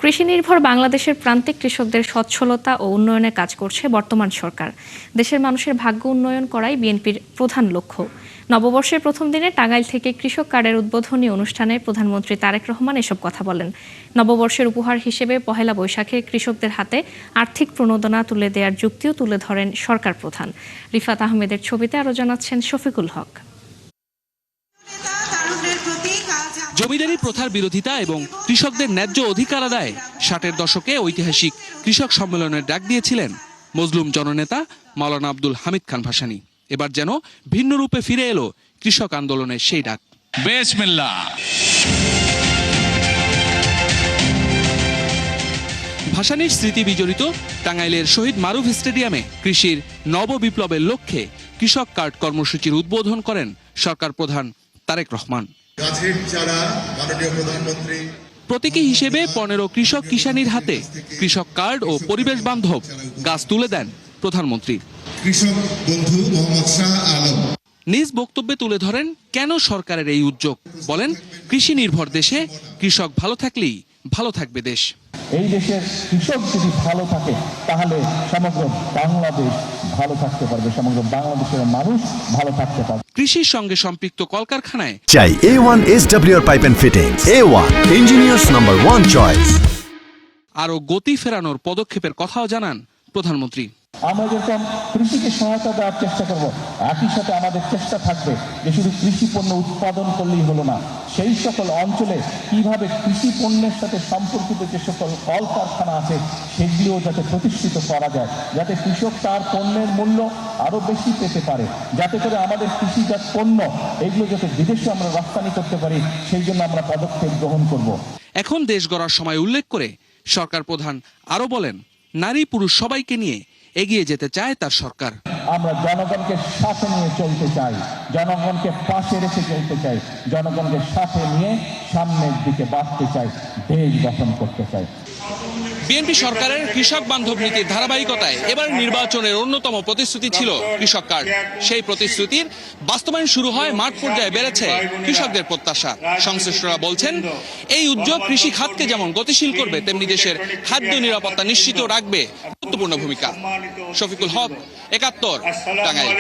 কৃষি নির্ভর বাংলাদেশের প্রান্তিক কৃষকদের সচ্ছলতা ও উন্নয়নে কাজ করছে বর্তমান সরকার। দেশের মানুষের ভাগ্য উন্নয়ন করাই বিএনপির প্রধান লক্ষ্য। নববর্ষের প্রথম দিনে টাঙ্গাইল থেকে কৃষক কার্ডের উদ্বোধনী অনুষ্ঠানে প্রধানমন্ত্রী তারেক রহমান এসব কথা বলেন। নববর্ষের উপহার হিসেবে পহেলা বৈশাখে কৃষকদের হাতে আর্থিক প্রণোদনা তুলে দেওয়ার যুক্তিও তুলে ধরেন সরকার প্রধান। রিফাত আহমেদের ছবিতে আরও জানাচ্ছেন শফিকুল হক। জমিদারি প্রথার বিরোধিতা এবং কৃষকদের ন্যায্য অধিকার আদায় 60-এর দশকে ঐতিহাসিক কৃষক সম্মেলনের ডাক দিয়েছিলেন মজলুম জননেতা মাওলানা আব্দুল হামিদ খান ভাসানী। এবার যেন ভিন্ন রূপে ফিরে এলো কৃষক আন্দোলনের সেই ডাক। বিসমিল্লাহ। ভাসানীর স্মৃতি বিজড়িত টাঙ্গাইলের শহীদ মারুফ স্টেডিয়ামে কৃষির নব বিপ্লবের লক্ষ্যে কৃষক কার্ড কর্মসূচির উদ্বোধন করেন সরকার প্রধান তারেক রহমান। প্রতীকী হিসেবে 15 কৃষক কিষানীর হাতে কৃষক কার্ড ও পরিবেশ বান্ধব গাছ তুলে দেন প্রধানমন্ত্রী। কৃষক বন্ধু মোহাম্মদ শাহ আলম নিজ বক্তব্যে তুলে ধরেন কেন সরকারের এই উদ্যোগ। বলেন, কৃষি নির্ভর দেশে কৃষক ভালো থাকলেই ভালো থাকবে দেশ। এই দেশের কৃষক যদি ভালো থাকে তাহলে সমগ্র বাংলাদেশ ভালো থাকতে পারবে, সমগ্র বাংলাদেশের মানুষ ভালো থাকতে পারবে। কৃষির সঙ্গে সম্পৃক্ত কলকারখানায় চাই A1 SWR pipe and fittings. A1 engineers number 1 choice. আরো গতি ফেরানোর পদক্ষেপের কথাও জানান প্রধানমন্ত্রী। আমরা যখন কৃষিকে সহায়তা দেওয়ার চেষ্টা করব, একই সাথে আমাদের চেষ্টা থাকবে যে শুধু কৃষি পণ্য উৎপাদন করলেই হলো না, সেই সকল অঞ্চলে কিভাবে কৃষি পণ্যের সাথে সম্পর্কিত যে সকল কলকারখানা আছে সেগুলিও যাতে প্রতিষ্ঠিত করা যায়, যাতে কৃষক তার পণ্যের মূল্য আরো বেশি পেতে পারে, যাতে করে আমাদের কৃষিজাত পণ্য এগুলো যাতে বিদেশে আমরা রপ্তানি করতে পারি, সেই জন্য আমরা পদক্ষেপ গ্রহণ করব। এখন দেশ গড়ার সময় উল্লেখ করে সরকার প্রধান আরো বলেন, নারী পুরুষ সবাইকে নিয়ে এগিয়ে যেতে চায় তার সরকার। আমরা জনগণকে সাথে নিয়ে চলতে চাই, জনগণকে পাশে রেখে চলতে চাই, জনগণকে সাথে নিয়ে সামনের দিকে বাড়তে চাই, দেশ গঠন করতে চাই। বিএনপি সরকারের কৃষক বান্ধব নীতির ধারাবাহিকতায় এবার নির্বাচনের অন্যতম প্রতিশ্রুতি ছিল কৃষক কার্ড। সেই প্রতিশ্রুতির বাস্তবায়ন শুরু হয় মাঠ পর্যায়ে, বেড়েছে কৃষকদের প্রত্যাশা। সংশ্লিষ্টরা বলছেন, এই উদ্যোগ কৃষি খাতকে যেমন গতিশীল করবে, তেমনি দেশের খাদ্য নিরাপত্তা নিশ্চিত রাখবে গুরুত্বপূর্ণ ভূমিকা। শফিকুল হক, 71, টাঙ্গাইল।